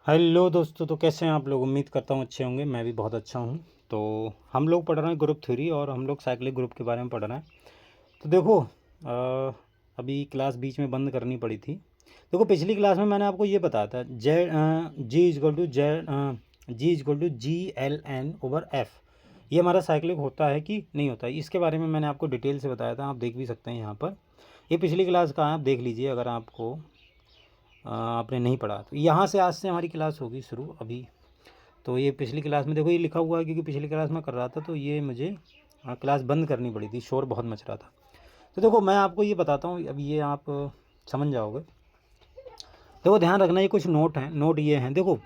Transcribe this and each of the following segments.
Hello दोस्तों, तो कैसे हैं आप लोग। उम्मीद करता हूँ अच्छे होंगे। मैं भी बहुत अच्छा हूँ। तो हम लोग पढ़ रहे हैं ग्रुप थ्री और हम लोग साइक्लिक ग्रुप के बारे में पढ़ रहे हैं। तो देखो, अभी क्लास बीच में बंद करनी पड़ी थी। देखो, पिछली क्लास में मैंने आपको ये बताया था जेड G=G/L/N/F। ये हमारा साइक्लिक होता है कि नहीं होता है, इसके बारे में मैंने आपको डिटेल से बताया था। आप देख भी सकते हैं यहाँ पर। ये पिछली क्लास का है, आप देख लीजिए अगर आपको आपने नहीं पढ़ा तो। यहाँ से आज से हमारी क्लास होगी शुरू अभी। तो ये पिछली क्लास में देखो ये लिखा हुआ है, क्योंकि पिछली क्लास में कर रहा था तो ये मुझे क्लास बंद करनी पड़ी थी, शोर बहुत मच रहा था। तो देखो मैं आपको ये बताता हूँ, अब ये आप समझ जाओगे। देखो ध्यान रखना, ये कुछ नोट हैं। नोट ये हैं, देखो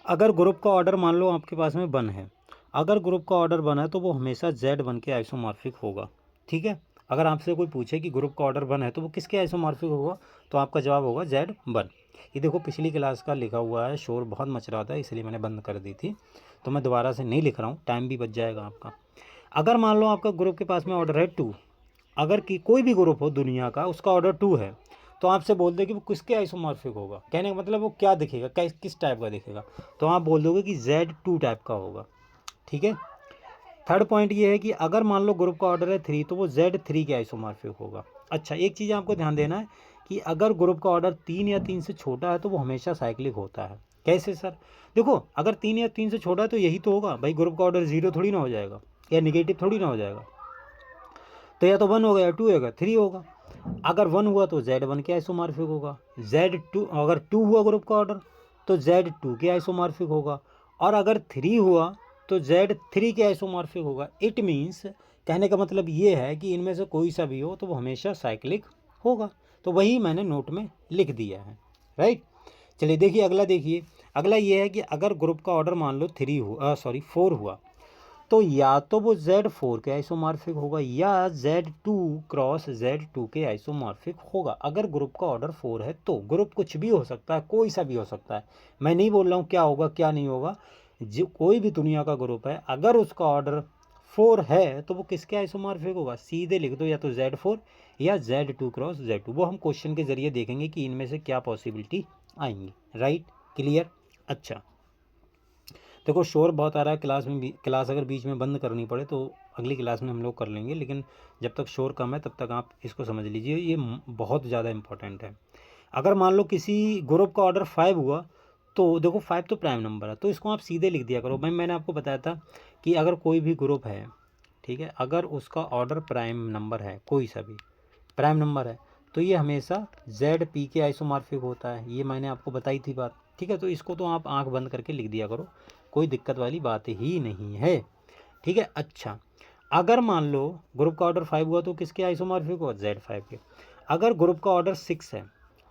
अगर ग्रुप का ऑर्डर मान लो आपके पास में वन है, अगर ग्रुप का ऑर्डर वन है तो वो हमेशा जेड वन के आइसोमॉर्फिक होगा। ठीक है, अगर आपसे कोई पूछे कि ग्रुप का ऑर्डर वन है तो वो किसके आइसोमॉर्फिक होगा, तो आपका जवाब होगा जेड वन। ये देखो पिछली क्लास का लिखा हुआ है, शोर बहुत मच रहा था इसलिए मैंने बंद कर दी थी। तो मैं दोबारा से नहीं लिख रहा हूँ, टाइम भी बच जाएगा आपका। अगर मान लो आपका ग्रुप के पास में ऑर्डर है टू, अगर कि कोई भी ग्रुप हो दुनिया का उसका ऑर्डर टू है, तो आपसे बोल दे कि वो किसके आइसोमॉर्फिक होगा। कहने का मतलब वो क्या दिखेगा, किस टाइप का दिखेगा, तो आप बोल दोगे कि जेड टू टाइप का होगा। ठीक है। थर्ड पॉइंट ये है कि अगर मान लो ग्रुप का ऑर्डर है थ्री, तो वो जेड थ्री के आइसोमॉर्फिक होगा। अच्छा, एक चीज़ आपको ध्यान देना है कि अगर ग्रुप का ऑर्डर तीन या तीन से छोटा है तो वो हमेशा साइक्लिक होता है। कैसे सर? देखो अगर तीन या तीन से छोटा है तो यही तो होगा भाई, ग्रुप का ऑर्डर जीरो थोड़ी ना हो जाएगा या निगेटिव थोड़ी ना हो जाएगा। तो या तो वन होगा या टू होगा, थ्री होगा। अगर वन हुआ तो जेड वन के आइसोमॉर्फिक होगा। जेड टू, अगर टू हुआ ग्रुप का ऑर्डर तो जेड टू के आइसोमॉर्फिक होगा। और अगर थ्री हुआ तो जेड थ्री के आइसोमॉर्फिक होगा। इट मीन्स, कहने का मतलब ये है कि इनमें से कोई सा भी हो तो वो हमेशा साइक्लिक होगा। तो वही मैंने नोट में लिख दिया है। राइट। चलिए देखिए अगला, देखिए अगला ये है कि अगर ग्रुप का ऑर्डर मान लो थ्री हुआ, सॉरी फोर हुआ, तो या तो वो Z4 के आइसोमॉर्फिक होगा या Z2 क्रॉस Z2 के आइसोमॉर्फिक होगा। अगर ग्रुप का ऑर्डर 4 है तो ग्रुप कुछ भी हो सकता है, कोई सा भी हो सकता है। मैं नहीं बोल रहा हूँ क्या होगा क्या नहीं होगा। जो कोई भी दुनिया का ग्रुप है, अगर उसका ऑर्डर 4 है तो वो किसके आइसोमॉर्फिक होगा, सीधे लिख दो या तो Z4 या Z2 क्रॉस Z2। वो हम क्वेश्चन के जरिए देखेंगे कि इनमें से क्या पॉसिबिलिटी आएंगी। Right, clear. अच्छा, देखो शोर बहुत आ रहा है क्लास में भी। क्लास अगर बीच में बंद करनी पड़े तो अगली क्लास में हम लोग कर लेंगे, लेकिन जब तक शोर कम है तब तक आप इसको समझ लीजिए, ये बहुत ज़्यादा इंपॉर्टेंट है। अगर मान लो किसी ग्रुप का ऑर्डर फाइव हुआ, तो देखो फाइव तो प्राइम नंबर है, तो इसको आप सीधे लिख दिया करो। मैंने आपको बताया था कि अगर कोई भी ग्रुप है, ठीक है, अगर उसका ऑर्डर प्राइम नंबर है, कोई सा भी प्राइम नंबर है, तो ये हमेशा जेड पी के आइसोमॉर्फिक होता है। ये मैंने आपको बताई थी बात। ठीक है, तो इसको तो आप आंख बंद करके लिख दिया करो, कोई दिक्कत वाली बात ही नहीं है। ठीक है। अच्छा, अगर मान लो ग्रुप का ऑर्डर फाइव हुआ तो किसके आइसोमॉर्फिक हुआ, जेड फाइव के। अगर ग्रुप का ऑर्डर सिक्स है,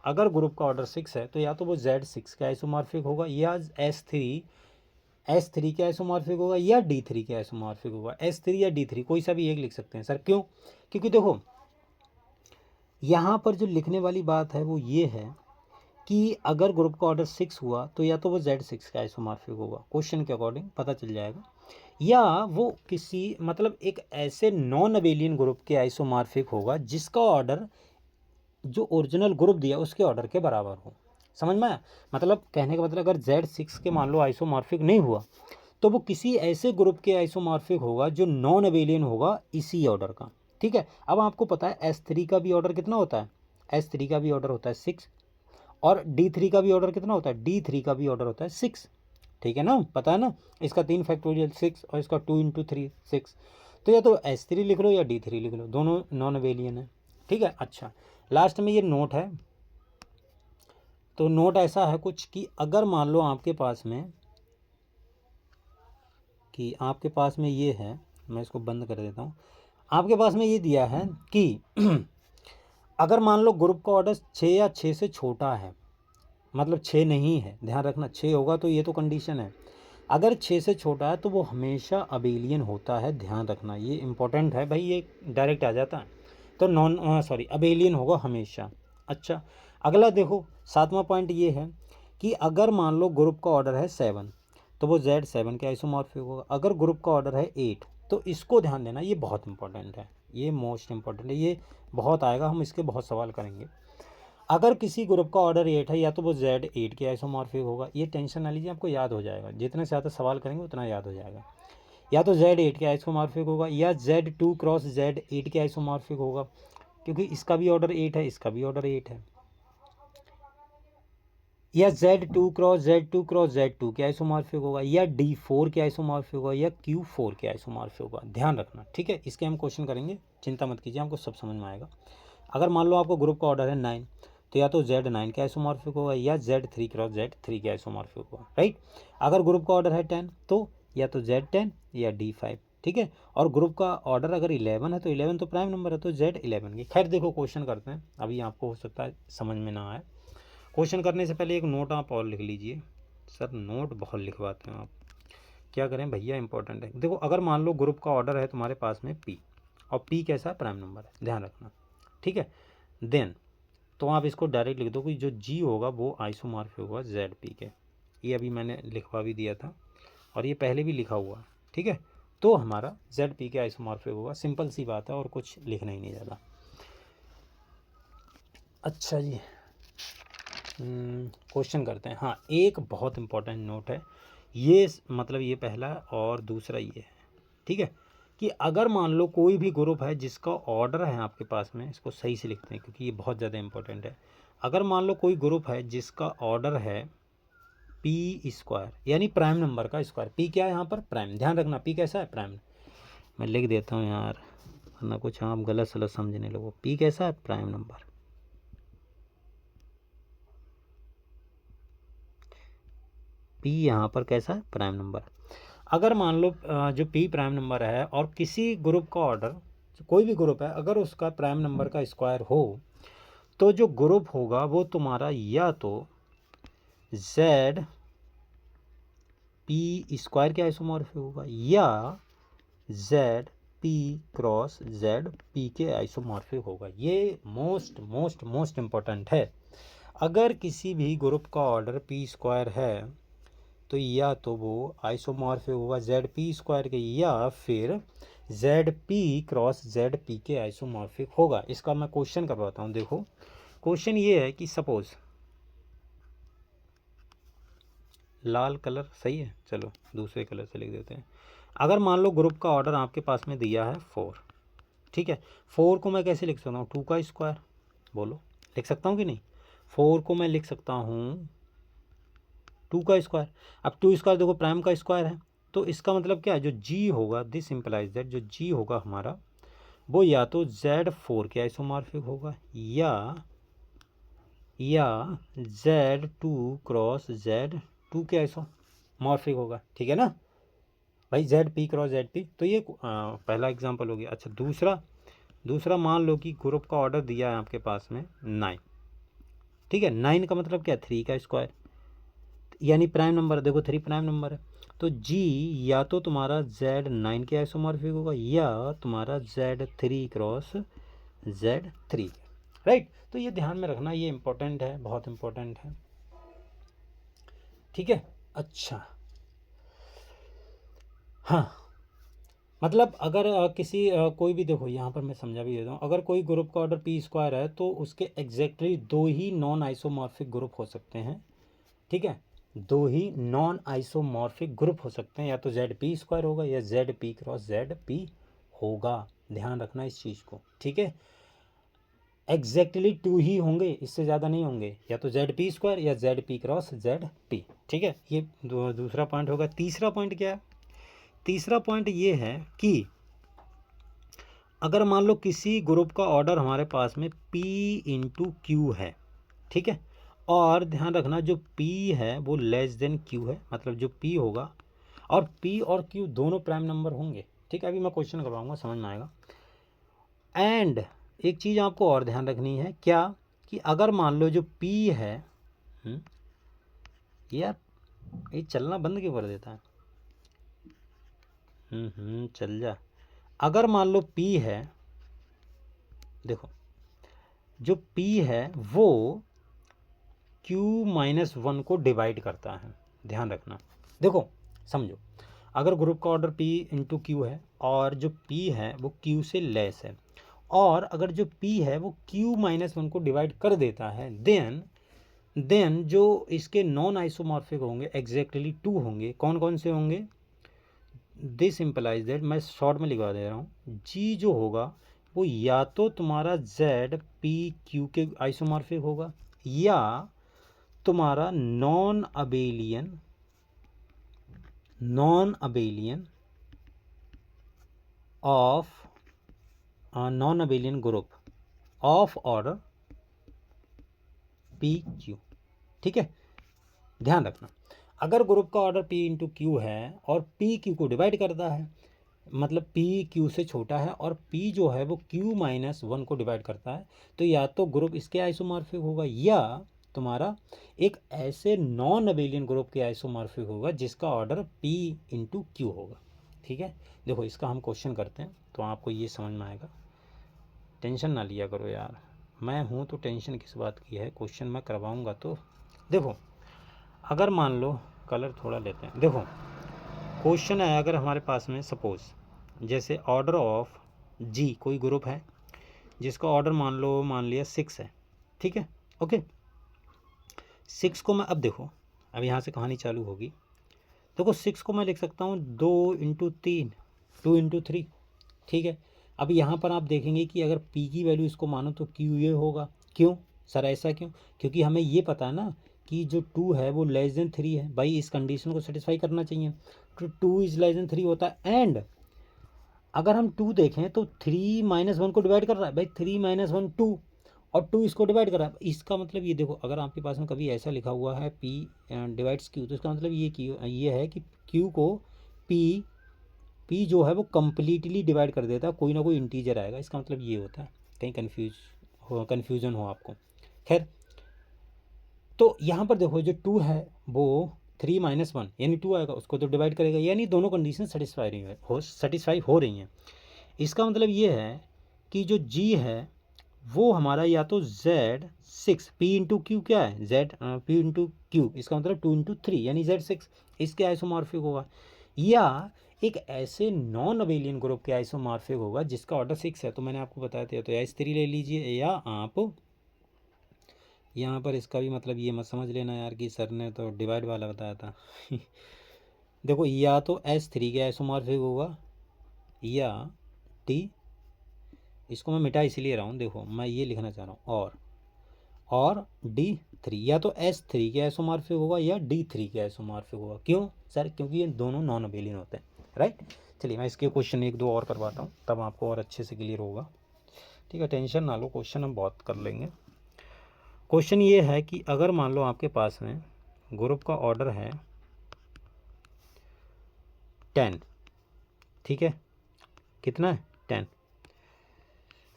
अगर ग्रुप का ऑर्डर सिक्स है तो या तो वो जेड सिक्स के आइसोमॉर्फिक होगा या एस थ्री के आइसोमॉर्फिक होगा या डी थ्री के आइसोमॉर्फिक होगा। एस थ्री या डी थ्री कोई सा भी एक लिख सकते हैं सर। क्यों? क्योंकि देखो यहाँ पर जो लिखने वाली बात है वो ये है कि अगर ग्रुप का ऑर्डर सिक्स हुआ तो या तो वो जेड सिक्स का आइसोमॉर्फिक होगा, क्वेश्चन के अकॉर्डिंग पता चल जाएगा, या वो किसी मतलब एक ऐसे नॉन अबेलियन ग्रुप के आइसोमॉर्फिक होगा जिसका ऑर्डर जो ओरिजिनल ग्रुप दिया उसके ऑर्डर के बराबर हो। समझ में आया? मतलब कहने का मतलब अगर जेड सिक्स के मान लो आइसोमॉर्फिक नहीं हुआ तो वो किसी ऐसे ग्रुप के आइसोमॉर्फिक होगा जो नॉन अबेलियन होगा इसी ऑर्डर का। ठीक है। अब आपको पता है एस थ्री का भी ऑर्डर कितना होता है, एस थ्री का भी ऑर्डर होता है सिक्स, और डी थ्री का भी ऑर्डर कितना होता है, डी थ्री का भी ऑर्डर होता है सिक्स। ठीक है ना, पता है ना। इसका तीन फैक्टोरियल सिक्स और इसका टू इंटू थ्री सिक्स। तो या तो एस थ्री लिख लो या डी थ्री लिख लो, दोनों नॉन अवेलियन है। ठीक है। अच्छा, लास्ट में ये नोट है। तो नोट ऐसा है कुछ कि अगर मान लो आपके पास में ये है, मैं इसको बंद कर देता हूँ। आपके पास में ये दिया है कि अगर मान लो ग्रुप का ऑर्डर छः या छः से छोटा है, मतलब छः नहीं है, ध्यान रखना, छः होगा तो ये तो कंडीशन है। अगर छः से छोटा है तो वो हमेशा अबेलियन होता है, ध्यान रखना, ये इंपॉर्टेंट है भाई, ये डायरेक्ट आ जाता है। तो अबेलियन होगा हमेशा। अच्छा, अगला देखो, सातवां पॉइंट ये है कि अगर मान लो ग्रुप का ऑर्डर है सेवन तो वो जेड सेवन के आइसोमॉर्फिक होगा। अगर ग्रुप का ऑर्डर है एट, तो इसको ध्यान देना, ये बहुत इंपॉर्टेंट है, ये मोस्ट इंपॉर्टेंट है, ये बहुत आएगा, हम इसके बहुत सवाल करेंगे। अगर किसी ग्रुप का ऑर्डर 8 है या तो वो Z8 के आइसोमॉर्फिक होगा, ये टेंशन ना लीजिए, आपको याद हो जाएगा, जितने से ज़्यादा सवाल करेंगे उतना याद हो जाएगा। या तो Z8 के आइसोमॉर्फिक होगा या Z2 क्रॉस Z8 के आइसोमॉर्फिक होगा, क्योंकि इसका भी ऑर्डर 8 है, इसका भी ऑर्डर 8 है। या Z2 क्रॉस Z2 के आइसोमॉर्फिक होगा, या D4 के आइसोमॉर्फिक होगा, या Q4 के आइसोमॉर्फिक होगा। ध्यान रखना, ठीक है, इसके हम क्वेश्चन करेंगे, चिंता मत कीजिए, आपको सब समझ में आएगा। अगर मान लो आपको ग्रुप का ऑर्डर है 9, तो या तो Z9 के आइसोमॉर्फिक होगा या Z3 क्रॉस Z3 के आइसोमॉर्फिक होगा, राइट। अगर ग्रुप का ऑर्डर है 10, तो या तो Z10 या D5, ठीक है। और ग्रुप का ऑर्डर अगर 11 है तो 11 तो प्राइम नंबर है, तो Z11 की। खैर देखो, क्वेश्चन करते हैं, अभी आपको हो सकता है समझ में ना आए। क्वेश्चन करने से पहले एक नोट आप और लिख लीजिए। सर नोट बहुत लिखवाते हैं आप, क्या करें भैया, इंपॉर्टेंट है। देखो, अगर मान लो ग्रुप का ऑर्डर है तुम्हारे पास में P, और P कैसा है, प्राइम नंबर है, ध्यान रखना, ठीक है। देन तो आप इसको डायरेक्ट लिख दो कि जो G होगा वो आइसोमॉर्फिक होगा ZP के। ये अभी मैंने लिखवा भी दिया था और ये पहले भी लिखा हुआ, ठीक है। तो हमारा ZP के आइसोमॉर्फिक होगा, सिंपल सी बात है, और कुछ लिखना ही नहीं ज़्यादा। अच्छा जी, क्वेश्चन करते हैं। हाँ, एक बहुत इंपॉर्टेंट नोट है, ये मतलब ये पहला और दूसरा ये है, ठीक है, कि अगर मान लो कोई भी ग्रुप है जिसका ऑर्डर है आपके पास में, इसको सही से लिखते हैं क्योंकि ये बहुत ज़्यादा इंपॉर्टेंट है। अगर मान लो कोई ग्रुप है जिसका ऑर्डर है P², यानी प्राइम नंबर का स्क्वायर। P क्या है यहाँ पर, प्राइम, ध्यान रखना, P कैसा है, प्राइम। मैं लिख देता हूँ यार, वरना कुछ आप गलत सलत समझने लगो। P कैसा है, प्राइम नंबर। P यहाँ पर कैसा है, प्राइम नंबर। अगर मान लो जो P प्राइम नंबर है और किसी ग्रुप का ऑर्डर, कोई भी ग्रुप है, अगर उसका प्राइम नंबर का स्क्वायर हो, तो जो ग्रुप होगा वो तुम्हारा या तो Z P² के आइसोमॉर्फिक होगा या Z P cross Z P के आइसोमॉर्फिक होगा। ये मोस्ट इम्पोर्टेंट है। अगर किसी भी ग्रुप का ऑर्डर P² है तो या तो वो आइसोमॉर्फिक होगा ZP² के, या फिर ZP क्रॉस ZP के आइसोमॉर्फिक होगा। इसका मैं क्वेश्चन करवाता हूँ। देखो, क्वेश्चन ये है कि सपोज, लाल कलर सही है, चलो दूसरे कलर से लिख देते हैं। अगर मान लो ग्रुप का ऑर्डर आपके पास में दिया है 4, ठीक है। 4 को मैं कैसे लिख सकता हूँ, 2 का स्क्वायर, बोलो लिख सकता हूँ कि नहीं। 4 को मैं लिख सकता हूँ 2 का स्क्वायर। अब 2 स्क्वायर देखो प्राइम का स्क्वायर है, तो इसका मतलब क्या है, जो G होगा, दिस इम्प्लाइज दैट जो G होगा हमारा, वो या तो Z4 के आइसोमॉर्फिक होगा या Z2 क्रॉस Z2 के आइसोमॉर्फिक होगा, ठीक है ना भाई, ZP क्रॉस ZP। तो ये पहला एग्जांपल हो गया। अच्छा, दूसरा मान लो कि ग्रुप का ऑर्डर दिया है आपके पास में 9, ठीक है। 9 का मतलब क्या है, 3 का स्क्वायर, यानी प्राइम नंबर, देखो 3 प्राइम नंबर है, तो G या तो तुम्हारा Z9 के आइसोमॉर्फिक होगा या तुम्हारा Z3 क्रॉस Z3, राइट। तो ये ध्यान में रखना, ये इंपॉर्टेंट है, बहुत इंपॉर्टेंट है, ठीक है। अच्छा, हाँ, मतलब अगर किसी कोई भी, देखो यहाँ पर मैं समझा भी देता हूँ, अगर कोई ग्रुप का ऑर्डर P² है तो उसके एग्जैक्टली 2 ही नॉन आइसोमॉर्फिक ग्रुप हो सकते हैं, ठीक है। 2 ही नॉन आइसोमॉर्फिक ग्रुप हो सकते हैं, या तो ZP² होगा या ZP क्रॉस ZP होगा। ध्यान रखना इस चीज़ को, ठीक है। एग्जैक्टली 2 ही होंगे, इससे ज़्यादा नहीं होंगे, या तो ZP² या ZP क्रॉस ZP, ठीक है। ये दूसरा पॉइंट होगा। तीसरा पॉइंट क्या है, तीसरा पॉइंट ये है कि अगर मान लो किसी ग्रुप का ऑर्डर हमारे पास में P/Q है, ठीक है, और ध्यान रखना जो P है वो लेस देन Q है, मतलब जो P होगा, और P और Q दोनों प्राइम नंबर होंगे, ठीक है। अभी मैं क्वेश्चन करवाऊंगा, समझ में आएगा। एंड एक चीज़ आपको और ध्यान रखनी है, क्या, कि अगर मान लो जो P है, यार ये चलना बंद क्यों कर देता है, चल जा। अगर मान लो P है, देखो जो P है वो Q-1 को डिवाइड करता है, ध्यान रखना। देखो समझो, अगर ग्रुप का ऑर्डर P/Q है और जो P है वो Q से लेस है, और अगर जो P है वो Q-1 को डिवाइड कर देता है, देन जो इसके नॉन आइसोमॉर्फिक होंगे एग्जैक्टली 2 होंगे। कौन कौन से होंगे? दिस इम्प्लाइज दैट, मैं शॉर्ट में लिखवा दे रहा हूँ, G जो होगा वो या तो तुम्हारा Z P Q के आइसोमॉर्फिक होगा, या तुम्हारा non abelian group of order P Q। ठीक है, ध्यान रखना, अगर ग्रुप का ऑर्डर P इंटू Q है और P Q को डिवाइड करता है, मतलब P Q से छोटा है और P जो है वो Q-1 को डिवाइड करता है, तो या तो ग्रुप इसके आइसोमॉर्फिक होगा या तुम्हारा एक ऐसे नॉन अबेलियन ग्रुप के आइसोमॉर्फिक होगा जिसका ऑर्डर P इंटू Q होगा। ठीक है, देखो इसका हम क्वेश्चन करते हैं तो आपको ये समझ में आएगा। टेंशन ना लिया करो यार, मैं हूँ तो टेंशन किस बात की है, क्वेश्चन मैं करवाऊँगा। तो देखो, अगर मान लो कलर थोड़ा लेते हैं, देखो क्वेश्चन है, अगर हमारे पास में सपोज जैसे ऑर्डर ऑफ G कोई ग्रुप है जिसका ऑर्डर मान लिया 6 है। ठीक है, ओके, 6 को मैं, अब देखो अब यहाँ से कहानी चालू होगी। देखो 6 को मैं लिख सकता हूँ 2 इंटू 3, 2 इंटू 3। ठीक है, अब यहाँ पर आप देखेंगे कि अगर P की वैल्यू इसको मानो तो Q ये होगा। क्यों सर, ऐसा क्यों? क्योंकि हमें ये पता है ना कि जो 2 है वो लेस देन 3 है, भाई इस कंडीशन को सेटिस्फाई करना चाहिए, तो 2 इज लेस देन 3 होता है। एंड अगर हम 2 देखें तो 3-1 को डिवाइड कर रहा है, भाई 3-1 2, और 2 इसको डिवाइड कर रहा है। इसका मतलब ये देखो, अगर आपके पास में कभी ऐसा लिखा हुआ है P डिवाइड्स Q, तो इसका मतलब ये है कि Q को P जो है वो कम्प्लीटली डिवाइड कर देता है, कोई ना कोई इंटीजर आएगा, इसका मतलब ये होता है। कहीं कन्फ्यूज़न हो आपको। खैर, तो यहाँ पर देखो जो 2 है वो 3-1 यानी 2 आएगा, उसको तो डिवाइड करेगा, यानी दोनों कंडीशन सेटिस्फाई हो रही हैं। इसका मतलब ये है कि जो G है वो हमारा या तो Z6 P इंटू Q क्या है, P इंटू Q, इसका मतलब 2 इंटू 3 यानी Z6 इसके आइसोमॉर्फिक होगा, या एक ऐसे नॉन अबेलियन ग्रुप के आइसोमॉर्फिक होगा जिसका ऑर्डर 6 है। तो मैंने आपको बताया था, तो या S3 ले लीजिए, या आप यहाँ पर इसका भी मतलब ये मत समझ लेना यार कि सर ने तो डिवाइड वाला बताया था देखो, या तो S3 के आइसोमॉर्फिक होगा या D, इसको मैं मिटा इसलिए रहा हूँ, देखो मैं ये लिखना चाह रहा हूँ, और D3, या तो S3 के आइसोमॉर्फिक होगा या D3 के आइसोमॉर्फिक होगा। क्यों सर? क्योंकि ये दोनों नॉन अबेलियन होते हैं, राइट। चलिए मैं इसके क्वेश्चन 1-2 और करवाता हूँ, तब आपको और अच्छे से क्लियर होगा। ठीक है, टेंशन ना लो, क्वेश्चन हम बहुत कर लेंगे। क्वेश्चन ये है कि अगर मान लो आपके पास में ग्रुप का ऑर्डर है 10, ठीक है, कितना है 10।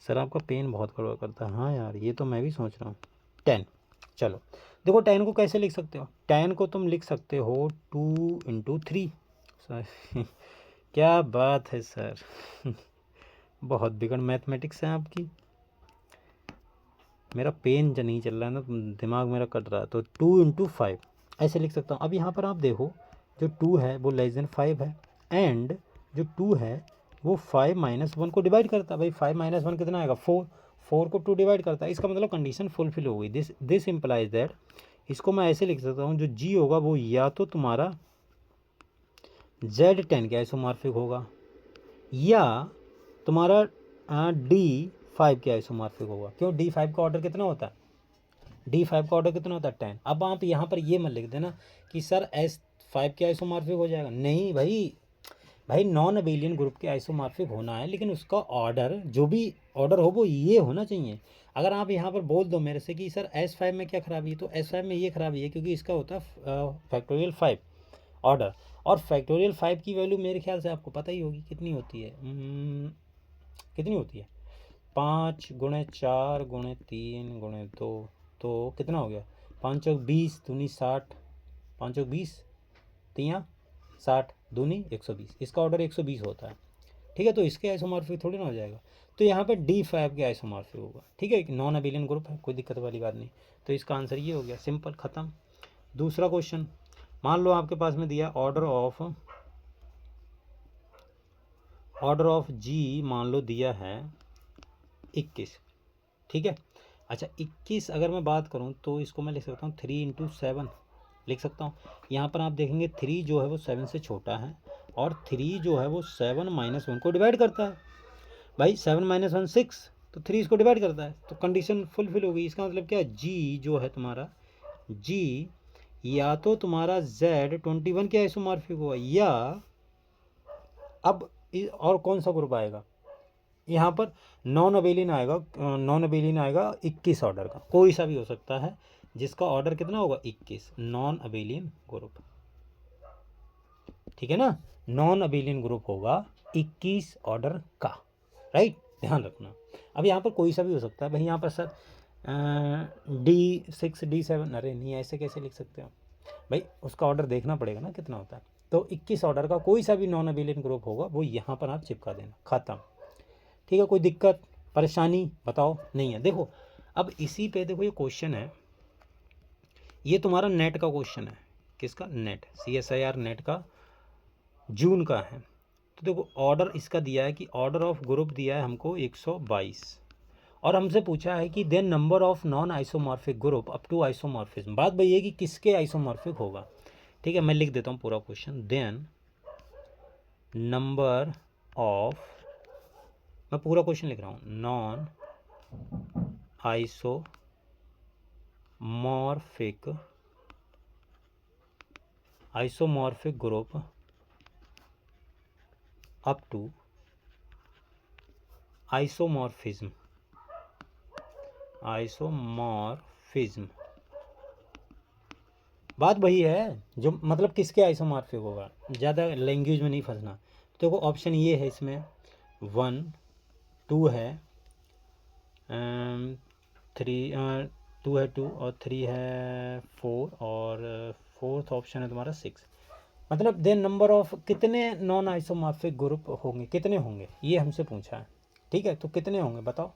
सर आपका पेन बहुत गड़बड़ करता है, हाँ यार ये तो मैं भी सोच रहा हूँ। 10, चलो देखो 10 को कैसे लिख सकते हो, 10 को तुम लिख सकते हो 2 इंटू 3। सर क्या बात है सर बहुत बिगड़ मैथमेटिक्स है आपकी। मेरा पेन जो नहीं चल रहा है ना, दिमाग मेरा कट रहा है, तो 2 इंटू 5 ऐसे लिख सकता हूँ। अब यहाँ पर आप देखो जो 2 है वो लेस देन 5 है, एंड जो 2 है वो 5-1 को डिवाइड करता है। भाई 5-1 कितना आएगा, 4 को 2 डिवाइड करता है, इसका मतलब कंडीशन फुलफिल हो गई। दिस इम्प्लाइज दैट, इसको मैं ऐसे लिख सकता हूँ, जो G होगा वो या तो तुम्हारा Z10 के आइसोमॉर्फिक होगा या तुम्हारा D5 के आइसोमॉर्फिक होगा। क्यों? D5 का ऑर्डर कितना होता है, D5 का ऑर्डर कितना होता है 10। अब आप यहाँ पर ये मत लिख देना कि सर S5 के आइसोमॉर्फिक हो जाएगा, नहीं भाई नॉन अबेलियन ग्रुप के आइसोमॉर्फिक होना है, लेकिन उसका ऑर्डर जो भी ऑर्डर हो वो ये होना चाहिए। अगर आप यहाँ पर बोल दो मेरे से कि सर S5 में क्या खराबी है, तो S5 में ये खराबी है क्योंकि इसका होता है फैक्टोरियल 5 ऑर्डर, और फैक्टोरियल 5 की वैल्यू मेरे ख्याल से आपको पता ही होगी कितनी होती है, कितनी होती है 5 गुणे 4 गुणे 3 गुणे 2, तो कितना हो गया 5 चौक 20 दूनी 60, 5 चौक 20 3 60 दूनी 120, इसका ऑर्डर 120 होता है। ठीक है, तो इसके आइसोमॉर्फिक थोड़ी ना हो जाएगा, तो यहाँ पर D5 के आइसोमॉर्फिक होगा। ठीक है, नॉन अबेलियन ग्रुप है, कोई दिक्कत वाली बात नहीं, तो इसका आंसर ये हो गया, सिंपल ख़त्म। दूसरा क्वेश्चन, मान लो आपके पास में दिया ऑर्डर ऑफ G, मान लो दिया है 21, ठीक है। अच्छा 21 अगर मैं बात करूँ तो इसको मैं लिख सकता हूँ 3 इंटू 7 लिख सकता हूँ। यहाँ पर आप देखेंगे 3 जो है वो 7 से छोटा है और 3 जो है वो 7 माइनस 1 को डिवाइड करता है। भाई 7 माइनस 1 6, तो 3 इसको डिवाइड करता है, तो कंडीशन फुलफिल हो गई। इसका मतलब क्या है, जी जो है तुम्हारा, जी या तो तुम्हारा Z21 के आइसोमॉर्फिक होगा या अब और कौन सा ग्रुप आएगा यहाँ पर, नॉन अबेलियन आएगा। नॉन अबेलियन आएगा 21 ऑर्डर का, कोई सा भी हो सकता है जिसका ऑर्डर कितना होगा 21, नॉन अबेलियन ग्रुप, ठीक है ना। नॉन अबेलियन ग्रुप होगा 21 ऑर्डर का, राइट, ध्यान रखना। अब यहाँ पर कोई सा भी हो सकता है। भाई यहाँ पर सर D6 D7, अरे नहीं ऐसे कैसे लिख सकते हो भाई, उसका ऑर्डर देखना पड़ेगा ना कितना होता है। तो 21 ऑर्डर का कोई सा भी नॉन अबेलियन ग्रुप होगा वो यहाँ पर आप चिपका देना, खत्म, ठीक है। कोई दिक्कत परेशानी बताओ, नहीं है। देखो अब इसी पे देखो ये क्वेश्चन है, ये तुम्हारा नेट का क्वेश्चन है। किसका, नेट, CSIR नेट का, जून का है। तो देखो ऑर्डर इसका दिया है कि ऑर्डर ऑफ ग्रुप दिया है हमको 122 और हमसे पूछा है कि then number of non isomorphic group up to isomorphism. बात वही है कि किसके आइसोमॉर्फिक होगा, ठीक है। मैं लिख देता हूँ पूरा क्वेश्चन, देन नंबर ऑफ, मैं पूरा क्वेश्चन लिख रहा हूँ, non isomorphic group up to isomorphism बात वही है जो मतलब किसके आइसोमॉर्फिक होगा, ज़्यादा लैंग्वेज में नहीं फंसना। तो देखो ऑप्शन ये है, इसमें 1 2 है, 2 है 2 और 3 है 4 और 4th ऑप्शन है तुम्हारा 6। मतलब देन नंबर ऑफ कितने नॉन आइसोमॉर्फिक ग्रुप होंगे, कितने होंगे ये हमसे पूछा है, ठीक है। तो कितने होंगे बताओ।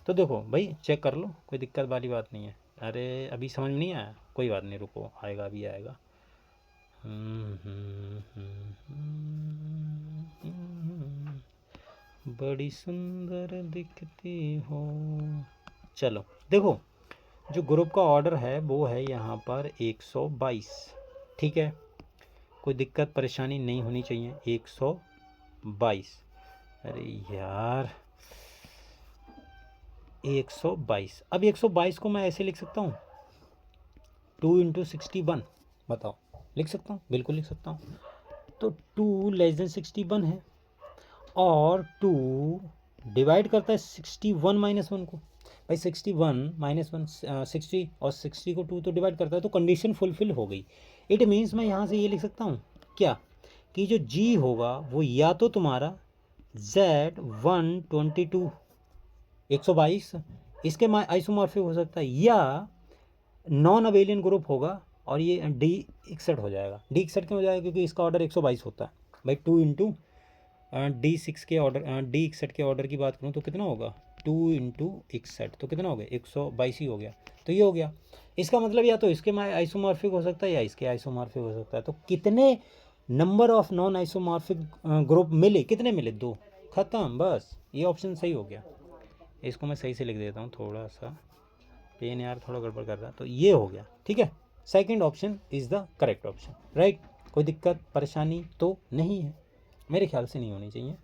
तो देखो भाई चेक कर लो, कोई दिक्कत वाली बात नहीं है। अरे अभी समझ में नहीं आया, कोई बात नहीं, रुको आएगा, अभी आएगा। बड़ी सुंदर दिखती हो। चलो देखो जो ग्रुप का ऑर्डर है वो है यहाँ पर 122, ठीक है। कोई दिक्कत परेशानी नहीं होनी चाहिए, 122। अरे यार 122, अब 122 को मैं ऐसे लिख सकता हूँ 2 इंटू 61, बताओ लिख सकता हूँ, बिल्कुल लिख सकता हूँ। तो 2 लेस देन 61 है और 2 डिवाइड करता है 61 माइनस 1 को। भाई 61 माइनस 1 60 और 60 को 2 तो डिवाइड करता है, तो कंडीशन फुलफिल हो गई। इट मीन्स मैं यहाँ से ये लिख सकता हूँ क्या, कि जो G होगा वो या तो तुम्हारा Z122 122 इसके आइसोमॉर्फिक हो सकता है, या नॉन अबेलियन ग्रुप होगा और ये D61 हो जाएगा। D61 क्यों हो जाएगा, क्योंकि इसका ऑर्डर 122 होता है। भाई 2 इंटू D6 के ऑर्डर, D61 के ऑर्डर की बात करूँ तो कितना होगा, 2 इंटू 61 तो कितना हो गया 122 ही हो गया। तो ये हो गया, इसका मतलब या तो इसके आइसोमॉर्फिक हो सकता है या इसके आइसोमॉर्फिक हो सकता है। तो कितने number of non isomorphic group मिले, कितने मिले, 2, ख़त्म, बस ये ऑप्शन सही हो गया। इसको मैं सही से लिख देता हूँ, थोड़ा सा पेन यार थोड़ा गड़बड़ कर रहा है, तो ये हो गया, ठीक है। Second option is the correct option, right. कोई दिक्कत परेशानी तो नहीं है, मेरे ख्याल से नहीं होनी चाहिए।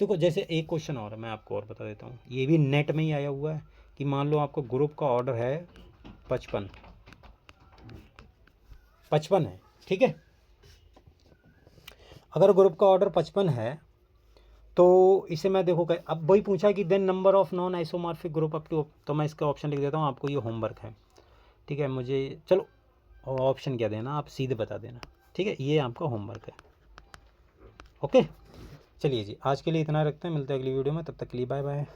देखो जैसे एक क्वेश्चन और है, मैं आपको और बता देता हूँ, ये भी नेट में ही आया हुआ है कि मान लो आपको ग्रुप का ऑर्डर है 55 है, ठीक है। अगर ग्रुप का ऑर्डर 55 है तो इसे मैं देखो अब वही पूछा कि then number of non isomorphic group up to, तो मैं इसका ऑप्शन लिख देता हूँ, आपको ये होमवर्क है, ठीक है। मुझे चलो ऑप्शन क्या देना, आप सीधे बता देना, ठीक है, ये आपका होमवर्क है, ओके। चलिए जी आज के लिए इतना रखते हैं, मिलते हैं अगली वीडियो में, तब तक के लिए बाय बाय।